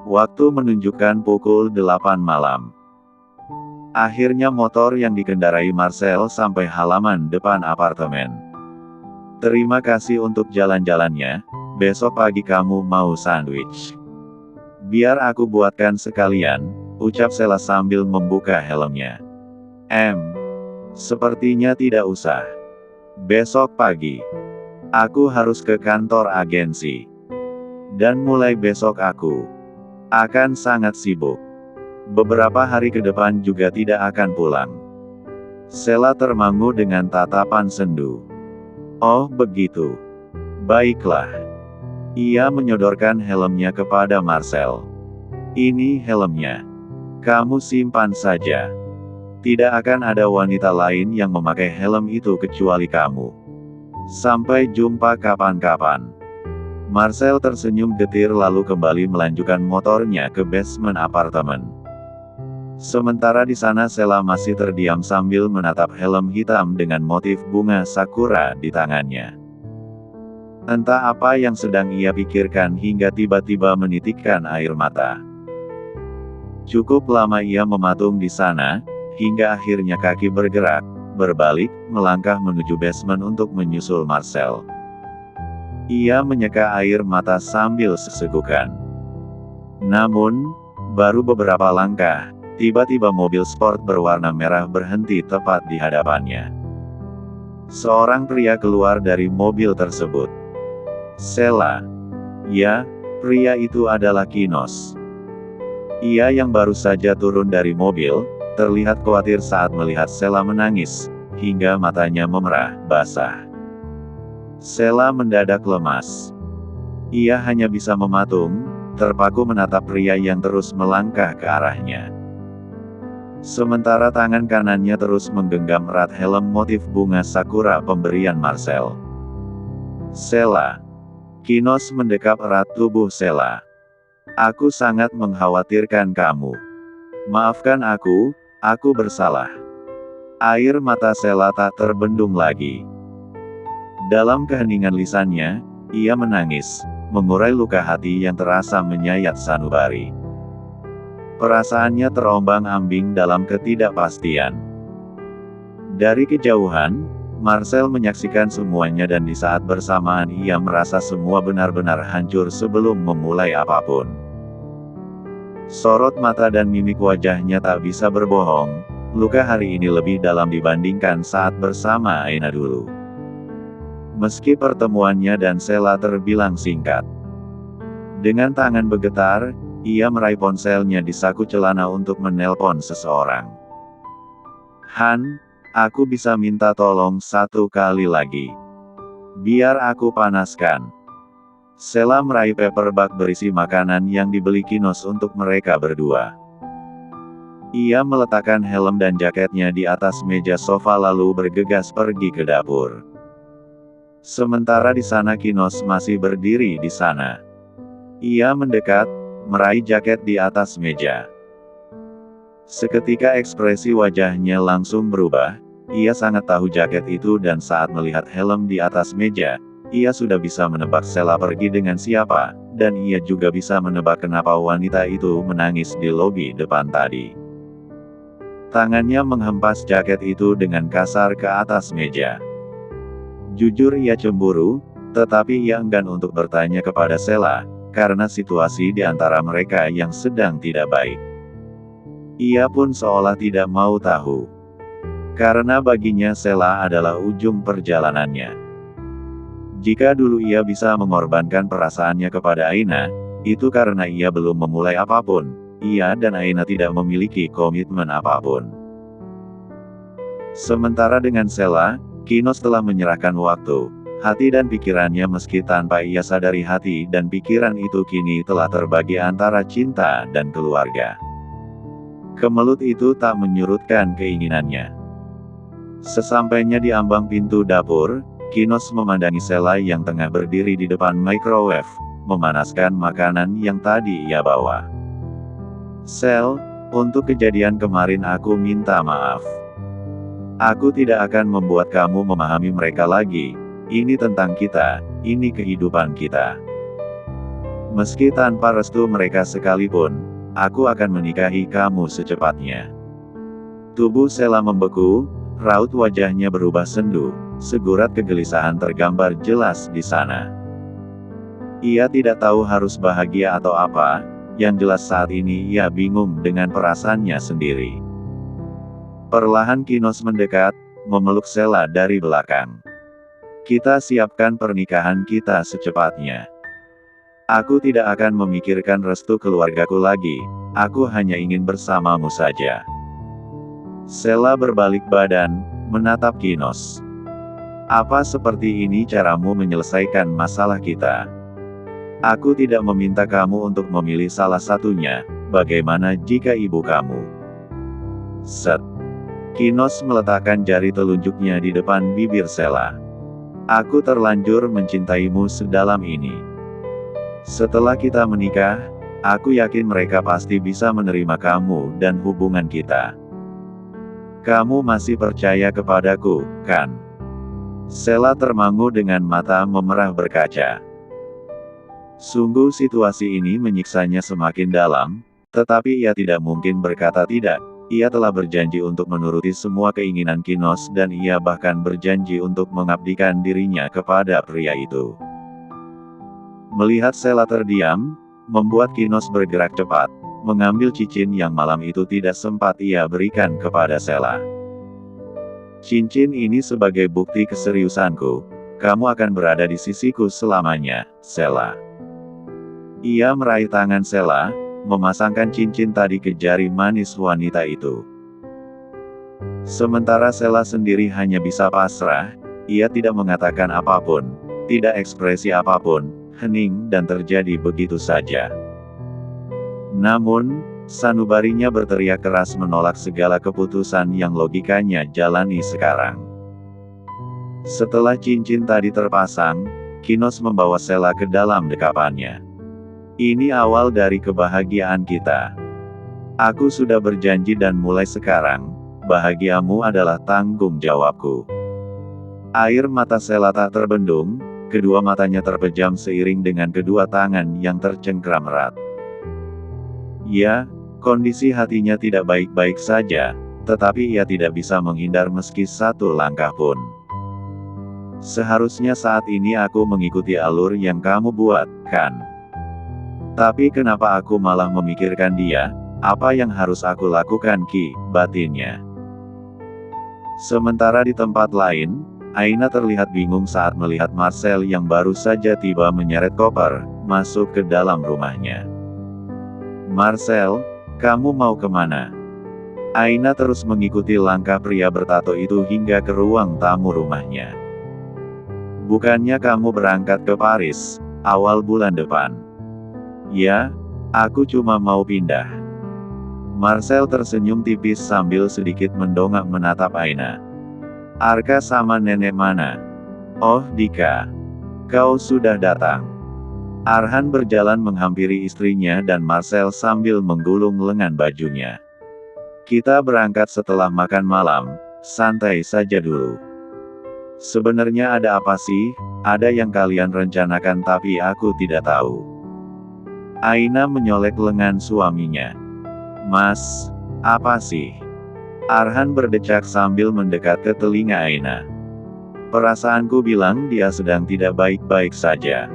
Waktu menunjukkan pukul 8 malam. Akhirnya motor yang dikendarai Marcel sampai halaman depan apartemen. Terima kasih untuk jalan-jalannya, besok pagi kamu mau sandwich? Biar aku buatkan sekalian, ucap Sheila sambil membuka helmnya. Sepertinya tidak usah. Besok pagi, aku harus ke kantor agensi. Dan mulai besok aku akan sangat sibuk. Beberapa hari ke depan juga tidak akan pulang. Sheila termangu dengan tatapan sendu. Oh begitu. Baiklah. Ia menyodorkan helmnya kepada Marcel. Ini helmnya. Kamu simpan saja. Tidak akan ada wanita lain yang memakai helm itu kecuali kamu. Sampai jumpa kapan-kapan. Marcel tersenyum getir lalu kembali melanjutkan motornya ke basement apartemen. Sementara di sana Sheila masih terdiam sambil menatap helm hitam dengan motif bunga sakura di tangannya. Entah apa yang sedang ia pikirkan hingga tiba-tiba menitikkan air mata. Cukup lama ia mematung di sana, hingga akhirnya kaki bergerak, berbalik, melangkah menuju basement untuk menyusul Marcel. Ia menyeka air mata sambil sesegukan. Namun, baru beberapa langkah, tiba-tiba mobil sport berwarna merah berhenti tepat di hadapannya. Seorang pria keluar dari mobil tersebut. Sheila. Ya, pria itu adalah Kinos. Ia yang baru saja turun dari mobil, terlihat khawatir saat melihat Sheila menangis, hingga matanya memerah, basah. Sheila mendadak lemas. Ia hanya bisa mematung, terpaku menatap pria yang terus melangkah ke arahnya. Sementara tangan kanannya terus menggenggam erat helm motif bunga sakura pemberian Marcel. Sheila. Kinos mendekap erat tubuh Sheila. Aku sangat mengkhawatirkan kamu. Maafkan aku bersalah. Air mata Sheila tak terbendung lagi. Dalam keheningan lisannya, ia menangis, mengurai luka hati yang terasa menyayat sanubari. Perasaannya terombang-ambing dalam ketidakpastian. Dari kejauhan, Marcel menyaksikan semuanya dan di saat bersamaan ia merasa semua benar-benar hancur sebelum memulai apapun. Sorot mata dan mimik wajahnya tak bisa berbohong, luka hari ini lebih dalam dibandingkan saat bersama Aina dulu. Meski pertemuannya dan Sheila terbilang singkat. Dengan tangan bergetar, ia meraih ponselnya di saku celana untuk menelpon seseorang. Han, aku bisa minta tolong satu kali lagi. Biar aku panaskan. Sheila meraih paperback berisi makanan yang dibeli Kinos untuk mereka berdua. Ia meletakkan helm dan jaketnya di atas meja sofa lalu bergegas pergi ke dapur. Sementara di sana Kinos masih berdiri di sana. Ia mendekat, meraih jaket di atas meja. Seketika ekspresi wajahnya langsung berubah, ia sangat tahu jaket itu dan saat melihat helm di atas meja, ia sudah bisa menebak Sheila pergi dengan siapa, dan ia juga bisa menebak kenapa wanita itu menangis di lobi depan tadi. Tangannya menghempas jaket itu dengan kasar ke atas meja. Jujur ia cemburu, tetapi ia enggan untuk bertanya kepada Sheila, karena situasi di antara mereka yang sedang tidak baik. Ia pun seolah tidak mau tahu. Karena baginya Sheila adalah ujung perjalanannya. Jika dulu ia bisa mengorbankan perasaannya kepada Aina, itu karena ia belum memulai apapun, ia dan Aina tidak memiliki komitmen apapun. Sementara dengan Sheila, Kinos telah menyerahkan waktu, hati dan pikirannya meski tanpa ia sadari hati dan pikiran itu kini telah terbagi antara cinta dan keluarga. Kemelut itu tak menyurutkan keinginannya. Sesampainya di ambang pintu dapur, Kinos memandangi Sheila yang tengah berdiri di depan microwave, memanaskan makanan yang tadi ia bawa. Shel, untuk kejadian kemarin aku minta maaf. Aku tidak akan membuat kamu memahami mereka lagi, ini tentang kita, ini kehidupan kita. Meski tanpa restu mereka sekalipun, aku akan menikahi kamu secepatnya. Tubuh Sela membeku, raut wajahnya berubah sendu, segurat kegelisahan tergambar jelas di sana. Ia tidak tahu harus bahagia atau apa, yang jelas saat ini ia bingung dengan perasaannya sendiri. Perlahan Kinos mendekat, memeluk Sela dari belakang. Kita siapkan pernikahan kita secepatnya. Aku tidak akan memikirkan restu keluargaku lagi, aku hanya ingin bersamamu saja. Sela berbalik badan, menatap Kinos. Apa seperti ini caramu menyelesaikan masalah kita? Aku tidak meminta kamu untuk memilih salah satunya, bagaimana jika ibu kamu? Set. Kinos meletakkan jari telunjuknya di depan bibir Sela. Aku terlanjur mencintaimu sedalam ini. Setelah kita menikah, aku yakin mereka pasti bisa menerima kamu dan hubungan kita. Kamu masih percaya kepadaku, kan? Sela termangu dengan mata memerah berkaca. Sungguh situasi ini menyiksanya semakin dalam, tetapi ia tidak mungkin berkata tidak. Ia telah berjanji untuk menuruti semua keinginan Kinos dan ia bahkan berjanji untuk mengabdikan dirinya kepada pria itu. Melihat Sela terdiam, membuat Kinos bergerak cepat, mengambil cincin yang malam itu tidak sempat ia berikan kepada Sela. Cincin ini sebagai bukti keseriusanku, kamu akan berada di sisiku selamanya, Sela. Ia meraih tangan Sela, memasangkan cincin tadi ke jari manis wanita itu. Sementara Sela sendiri hanya bisa pasrah, ia tidak mengatakan apapun, tidak ekspresi apapun, hening dan terjadi begitu saja. Namun, sanubarinya berteriak keras menolak segala keputusan yang logikanya jalani sekarang. Setelah cincin tadi terpasang, Kinos membawa Sela ke dalam dekapannya. Ini awal dari kebahagiaan kita. Aku sudah berjanji dan mulai sekarang, bahagiamu adalah tanggung jawabku. Air mata Sela tak terbendung, kedua matanya terpejam seiring dengan kedua tangan yang tercengkram erat. Ya, kondisi hatinya tidak baik-baik saja, tetapi ia tidak bisa menghindar meski satu langkah pun. Seharusnya saat ini aku mengikuti alur yang kamu buat, kan? Tapi kenapa aku malah memikirkan dia? Apa yang harus aku lakukan Ki, batinnya. Sementara di tempat lain, Aina terlihat bingung saat melihat Marcel yang baru saja tiba menyeret koper, masuk ke dalam rumahnya. Marcel, kamu mau kemana? Aina terus mengikuti langkah pria bertato itu hingga ke ruang tamu rumahnya. Bukannya kamu berangkat ke Paris, awal bulan depan? Ya, aku cuma mau pindah. Marcel tersenyum tipis sambil sedikit mendongak menatap Aina. Arka sama nenek mana? Oh, Dika. Kau sudah datang. Arhan berjalan menghampiri istrinya dan Marcel sambil menggulung lengan bajunya. Kita berangkat setelah makan malam, santai saja dulu. Sebenarnya ada apa sih? Ada yang kalian rencanakan tapi aku tidak tahu. Aina menyolek lengan suaminya. Mas, apa sih? Arhan berdecak sambil mendekat ke telinga Aina. Perasaanku bilang dia sedang tidak baik-baik saja.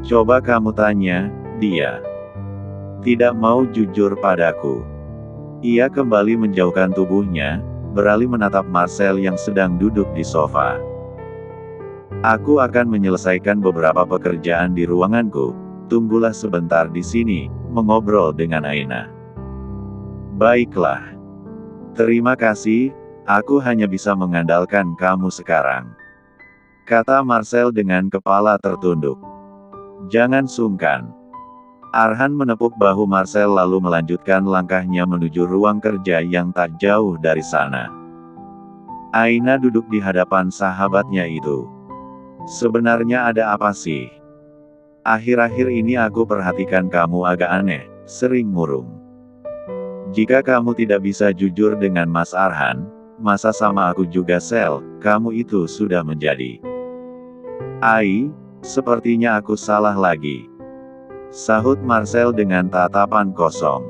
Coba kamu tanya, dia. Tidak mau jujur padaku. Ia kembali menjauhkan tubuhnya, beralih menatap Marcel yang sedang duduk di sofa. Aku akan menyelesaikan beberapa pekerjaan di ruanganku. Tunggulah sebentar di sini, mengobrol dengan Aina. Baiklah. Terima kasih, aku hanya bisa mengandalkan kamu sekarang. Kata Marcel dengan kepala tertunduk. Jangan sungkan. Arhan menepuk bahu Marcel lalu melanjutkan langkahnya menuju ruang kerja yang tak jauh dari sana. Aina duduk di hadapan sahabatnya itu. Sebenarnya ada apa sih? Akhir-akhir ini aku perhatikan kamu agak aneh, sering murung. Jika kamu tidak bisa jujur dengan Mas Arhan, masa sama aku juga Sel, kamu itu sudah menjadi. Ai, sepertinya aku salah lagi. Sahut Marcel dengan tatapan kosong.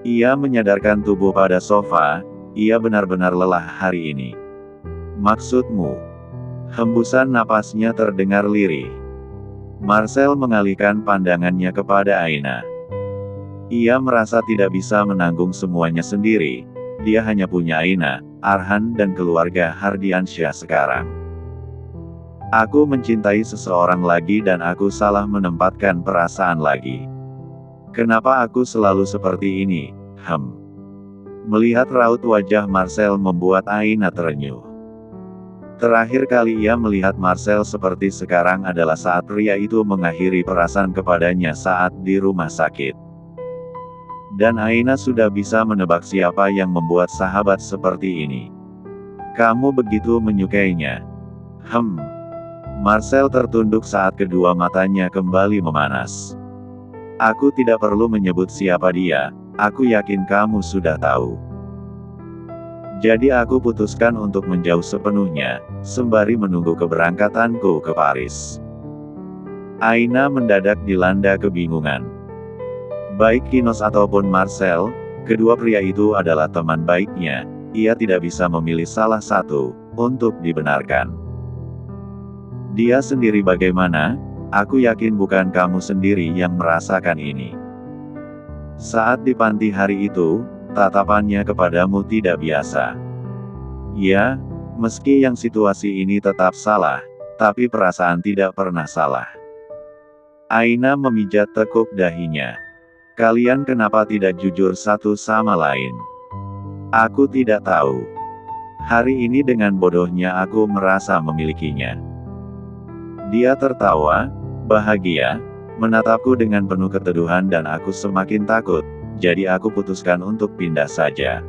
Ia menyadarkan tubuh pada sofa, ia benar-benar lelah hari ini. Maksudmu? Hembusan napasnya terdengar lirih. Marcel mengalihkan pandangannya kepada Aina. Ia merasa tidak bisa menanggung semuanya sendiri. Dia hanya punya Aina, Arhan dan keluarga Hardiansyah sekarang. Aku mencintai seseorang lagi dan aku salah menempatkan perasaan lagi. Kenapa aku selalu seperti ini? Melihat raut wajah Marcel membuat Aina terenyuh. Terakhir kali ia melihat Marcel seperti sekarang adalah saat pria itu mengakhiri perasaan kepadanya saat di rumah sakit. Dan Aina sudah bisa menebak siapa yang membuat sahabat seperti ini. Kamu begitu menyukainya. Marcel tertunduk saat kedua matanya kembali memanas. Aku tidak perlu menyebut siapa dia, aku yakin kamu sudah tahu. Jadi aku putuskan untuk menjauh sepenuhnya, sembari menunggu keberangkatanku ke Paris. Aina mendadak dilanda kebingungan. Baik Kinos ataupun Marcel, kedua pria itu adalah teman baiknya, ia tidak bisa memilih salah satu, untuk dibenarkan. Dia sendiri bagaimana? Aku yakin bukan kamu sendiri yang merasakan ini. Saat di panti hari itu, tatapannya kepadamu tidak biasa. Ya, meski yang situasi ini tetap salah, tapi perasaan tidak pernah salah. Aina memijat tekuk dahinya. Kalian kenapa tidak jujur satu sama lain? Aku tidak tahu. Hari ini dengan bodohnya aku merasa memilikinya. Dia tertawa, bahagia, menatapku dengan penuh keteduhan dan aku semakin takut, jadi aku putuskan untuk pindah saja.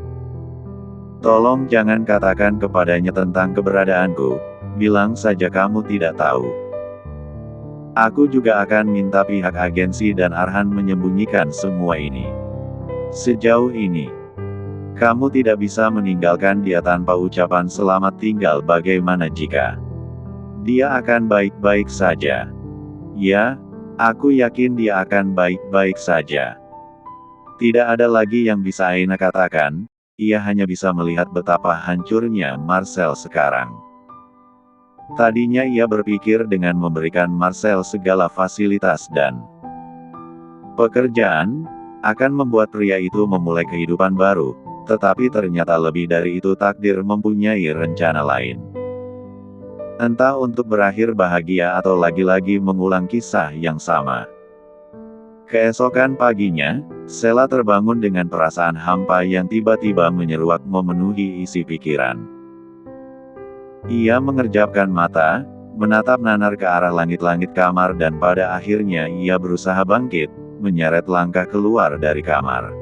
Tolong jangan katakan kepadanya tentang keberadaanku, bilang saja kamu tidak tahu. Aku juga akan minta pihak agensi dan Arhan menyembunyikan semua ini. Sejauh ini, kamu tidak bisa meninggalkan dia tanpa ucapan selamat tinggal. Bagaimana jika dia akan baik-baik saja? Ya, aku yakin dia akan baik-baik saja. Tidak ada lagi yang bisa Aina katakan, ia hanya bisa melihat betapa hancurnya Marcel sekarang. Tadinya ia berpikir dengan memberikan Marcel segala fasilitas dan pekerjaan, akan membuat pria itu memulai kehidupan baru, tetapi ternyata lebih dari itu takdir mempunyai rencana lain. Entah untuk berakhir bahagia atau lagi-lagi mengulang kisah yang sama. Keesokan paginya, Sela terbangun dengan perasaan hampa yang tiba-tiba menyeruak memenuhi isi pikiran. Ia mengerjapkan mata, menatap nanar ke arah langit-langit kamar dan pada akhirnya ia berusaha bangkit, menyeret langkah keluar dari kamar.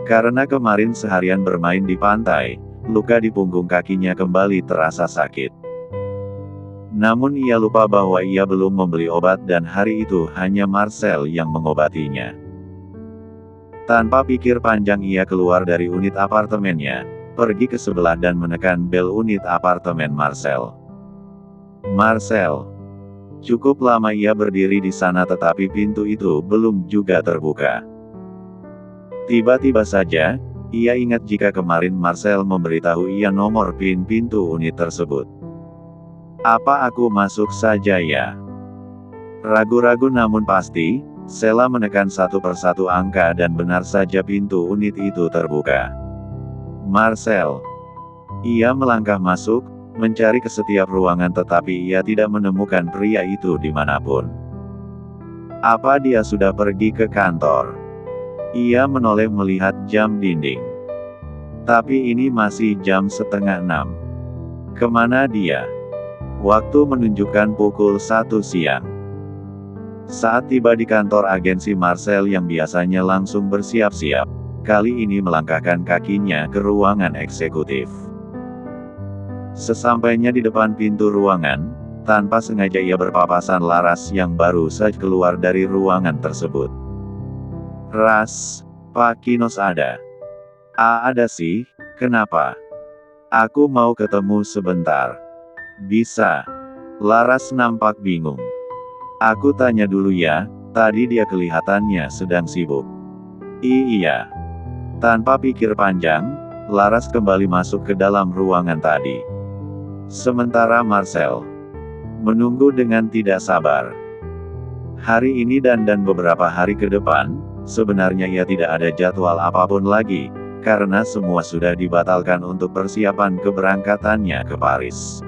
Karena kemarin seharian bermain di pantai, luka di punggung kakinya kembali terasa sakit. Namun ia lupa bahwa ia belum membeli obat dan hari itu hanya Marcel yang mengobatinya. Tanpa pikir panjang ia keluar dari unit apartemennya, pergi ke sebelah dan menekan bel unit apartemen Marcel. Marcel. Cukup lama ia berdiri di sana tetapi pintu itu belum juga terbuka. Tiba-tiba saja, ia ingat jika kemarin Marcel memberitahu ia nomor PIN pintu unit tersebut. Apa aku masuk saja ya? Ragu-ragu namun pasti, Sela menekan satu persatu angka dan benar saja pintu unit itu terbuka. Marcel. Ia melangkah masuk, mencari ke setiap ruangan tetapi ia tidak menemukan pria itu dimanapun. Apa dia sudah pergi ke kantor? Ia menoleh melihat jam dinding. Tapi ini masih jam 5:30. Kemana dia? Waktu menunjukkan pukul 1 siang. Saat tiba di kantor agensi Marcel yang biasanya langsung bersiap-siap, kali ini melangkahkan kakinya ke ruangan eksekutif. Sesampainya di depan pintu ruangan, tanpa sengaja ia berpapasan Laras yang baru saja keluar dari ruangan tersebut. Ras, Pak Kinos ada. Ada sih, kenapa? Aku mau ketemu sebentar. Bisa. Laras nampak bingung. Aku tanya dulu ya, Tadi dia kelihatannya sedang sibuk. Iya. Tanpa pikir panjang, Laras kembali masuk ke dalam ruangan tadi. Sementara Marcel menunggu dengan tidak sabar. Hari ini dan beberapa hari ke depan, sebenarnya ia tidak ada jadwal apapun lagi, karena semua sudah dibatalkan untuk persiapan keberangkatannya ke Paris.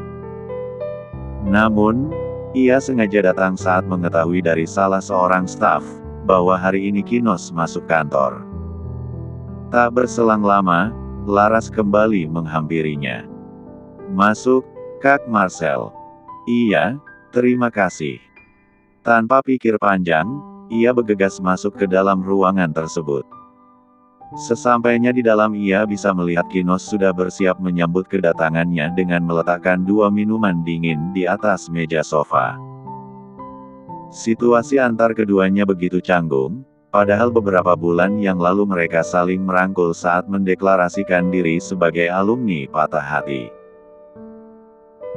Namun, ia sengaja datang saat mengetahui dari salah seorang staf, bahwa hari ini Kinos masuk kantor. Tak berselang lama, Laras kembali menghampirinya. Masuk, Kak Marcel. Iya, terima kasih. Tanpa pikir panjang, ia bergegas masuk ke dalam ruangan tersebut. Sesampainya di dalam ia bisa melihat Kinos sudah bersiap menyambut kedatangannya dengan meletakkan 2 minuman dingin di atas meja sofa. Situasi antar keduanya begitu canggung, padahal beberapa bulan yang lalu mereka saling merangkul saat mendeklarasikan diri sebagai alumni patah hati.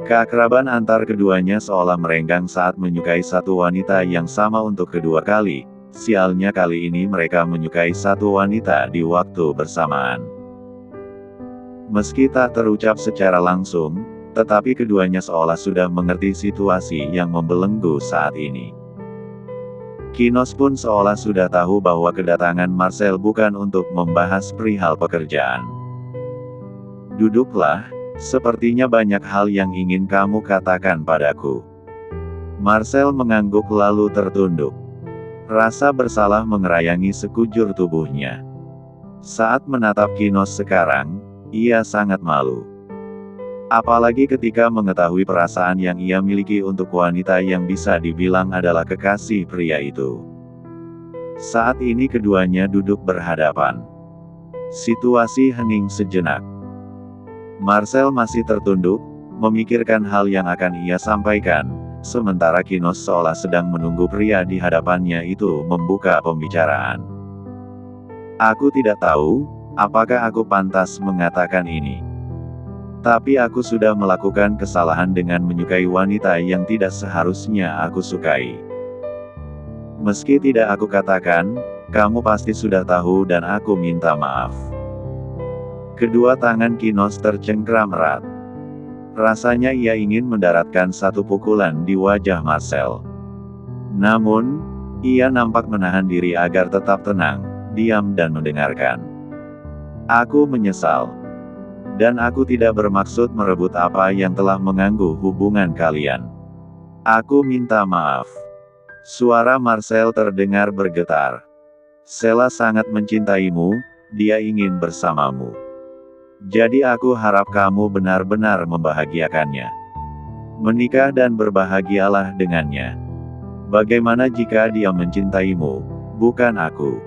Keakraban antar keduanya seolah merenggang saat menyukai satu wanita yang sama untuk kedua kali. Sialnya kali ini mereka menyukai satu wanita di waktu bersamaan. Meski tak terucap secara langsung, tetapi keduanya seolah sudah mengerti situasi yang membelenggu saat ini. Kinos pun seolah sudah tahu bahwa kedatangan Marcel bukan untuk membahas perihal pekerjaan. Duduklah, sepertinya banyak hal yang ingin kamu katakan padaku. Marcel mengangguk lalu tertunduk. Rasa bersalah mengerayangi sekujur tubuhnya. Saat menatap Kinos sekarang, ia sangat malu. Apalagi ketika mengetahui perasaan yang ia miliki untuk wanita yang bisa dibilang adalah kekasih pria itu. Saat ini keduanya duduk berhadapan. Situasi hening sejenak. Marcel masih tertunduk, memikirkan hal yang akan ia sampaikan. Sementara Kinos seolah sedang menunggu pria di hadapannya itu membuka pembicaraan. Aku tidak tahu, apakah aku pantas mengatakan ini. Tapi aku sudah melakukan kesalahan dengan menyukai wanita yang tidak seharusnya aku sukai. Meski tidak aku katakan, kamu pasti sudah tahu dan aku minta maaf. Kedua tangan Kinos tercengkram erat. Rasanya ia ingin mendaratkan satu pukulan di wajah Marcel. Namun, ia nampak menahan diri agar tetap tenang, diam dan mendengarkan. Aku menyesal. Dan aku tidak bermaksud merebut apa yang telah mengganggu hubungan kalian. Aku minta maaf. Suara Marcel terdengar bergetar. Sela sangat mencintaimu, dia ingin bersamamu. Jadi aku harap kamu benar-benar membahagiakannya. Menikah dan berbahagialah dengannya. Bagaimana jika dia mencintaimu, bukan aku?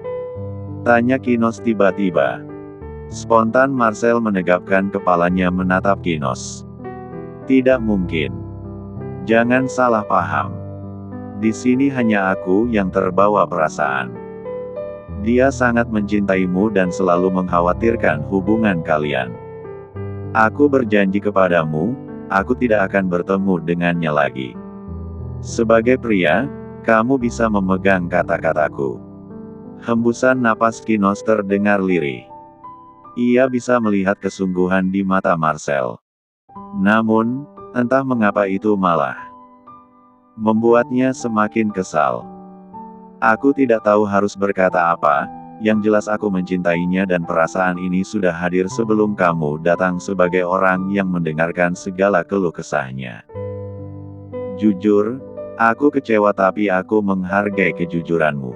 Tanya Kinos tiba-tiba. Spontan Marcel menegakkan kepalanya menatap Kinos. Tidak mungkin. Jangan salah paham. Di sini hanya aku yang terbawa perasaan. Dia sangat mencintaimu dan selalu mengkhawatirkan hubungan kalian. Aku berjanji kepadamu, aku tidak akan bertemu dengannya lagi. Sebagai pria, kamu bisa memegang kata-kataku. Hembusan napas Kinos terdengar lirih. Ia bisa melihat kesungguhan di mata Marcel. Namun, entah mengapa itu malah membuatnya semakin kesal. Aku tidak tahu harus berkata apa, yang jelas aku mencintainya dan perasaan ini sudah hadir sebelum kamu datang sebagai orang yang mendengarkan segala keluh kesahnya. Jujur, aku kecewa tapi aku menghargai kejujuranmu.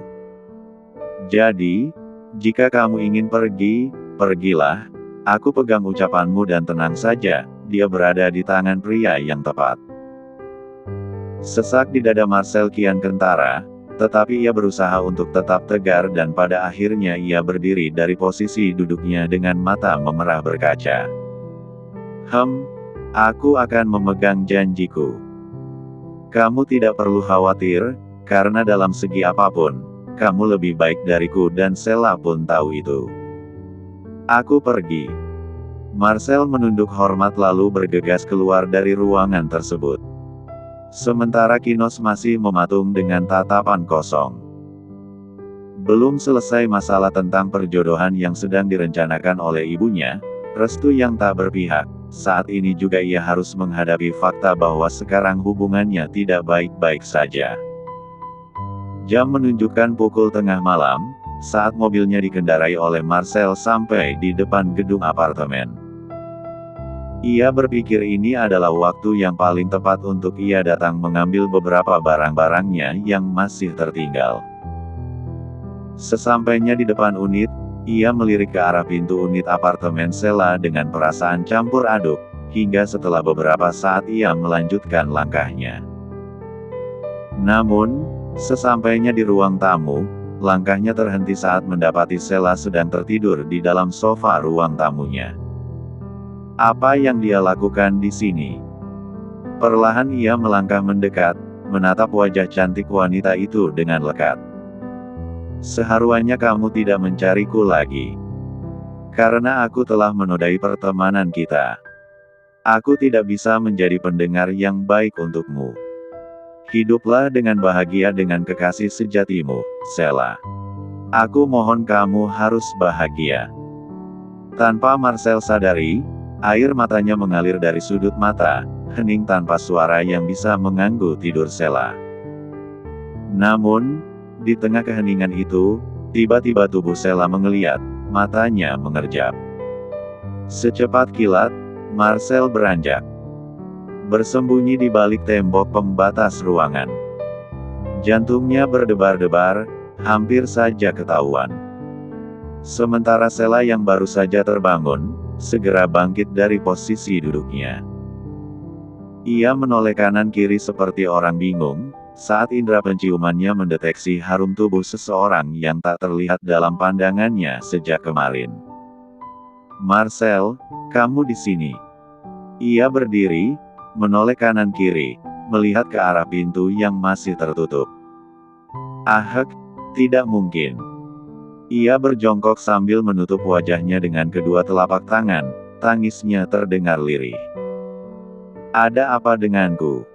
Jadi, jika kamu ingin pergi, pergilah, aku pegang ucapanmu dan tenang saja, dia berada di tangan pria yang tepat. Sesak di dada Marcel kian kentara, tetapi ia berusaha untuk tetap tegar dan pada akhirnya ia berdiri dari posisi duduknya dengan mata memerah berkaca. Aku akan memegang janjiku. Kamu tidak perlu khawatir, karena dalam segi apapun, kamu lebih baik dariku dan Sela pun tahu itu. Aku pergi. Marcel menunduk hormat lalu bergegas keluar dari ruangan tersebut. Sementara Kinos masih mematung dengan tatapan kosong. Belum selesai masalah tentang perjodohan yang sedang direncanakan oleh ibunya, restu yang tak berpihak. Saat ini juga ia harus menghadapi fakta bahwa sekarang hubungannya tidak baik-baik saja. Jam menunjukkan pukul tengah malam, saat mobilnya dikendarai oleh Marcel sampai di depan gedung apartemen. Ia berpikir ini adalah waktu yang paling tepat untuk ia datang mengambil beberapa barang-barangnya yang masih tertinggal. Sesampainya di depan unit, ia melirik ke arah pintu unit apartemen Sheila dengan perasaan campur aduk, hingga setelah beberapa saat ia melanjutkan langkahnya. Namun, sesampainya di ruang tamu, langkahnya terhenti saat mendapati Sheila sedang tertidur di dalam sofa ruang tamunya. Apa yang dia lakukan di sini? Perlahan ia melangkah mendekat, menatap wajah cantik wanita itu dengan lekat. Seharusnya kamu tidak mencariku lagi. Karena aku telah menodai pertemanan kita. Aku tidak bisa menjadi pendengar yang baik untukmu. Hiduplah dengan bahagia dengan kekasih sejatimu, Sheila. Aku mohon kamu harus bahagia. Tanpa Marcel sadari, air matanya mengalir dari sudut mata, hening tanpa suara yang bisa mengganggu tidur Sheila. Namun, di tengah keheningan itu, tiba-tiba tubuh Sheila menggeliat, matanya mengerjap. Secepat kilat, Marcel beranjak. Bersembunyi di balik tembok pembatas ruangan. Jantungnya berdebar-debar, hampir saja ketahuan. Sementara Sheila yang baru saja terbangun, segera bangkit dari posisi duduknya. Ia menoleh kanan kiri seperti orang bingung, saat indera penciumannya mendeteksi harum tubuh seseorang yang tak terlihat dalam pandangannya sejak kemarin. Marcel, kamu di sini. Ia berdiri, menoleh kanan kiri, melihat ke arah pintu yang masih tertutup. Ahek, tidak mungkin. Ia berjongkok sambil menutup wajahnya dengan kedua telapak tangan, tangisnya terdengar lirih. Ada apa denganku?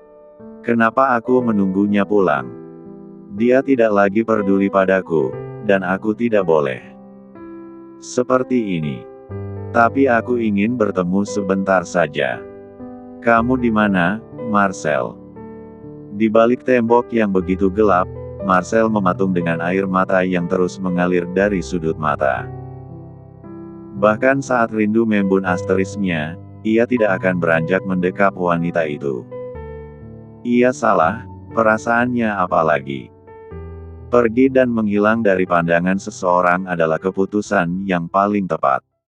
Kenapa aku menunggunya pulang? Dia tidak lagi peduli padaku, dan aku tidak boleh seperti ini. Tapi aku ingin bertemu sebentar saja. Kamu di mana, Marcel? Di balik tembok yang begitu gelap, Marcel mematung dengan air mata yang terus mengalir dari sudut mata. Bahkan saat rindu membun asterisnya, ia tidak akan beranjak mendekap wanita itu. Ia salah, perasaannya apalagi. Pergi dan menghilang dari pandangan seseorang adalah keputusan yang paling tepat.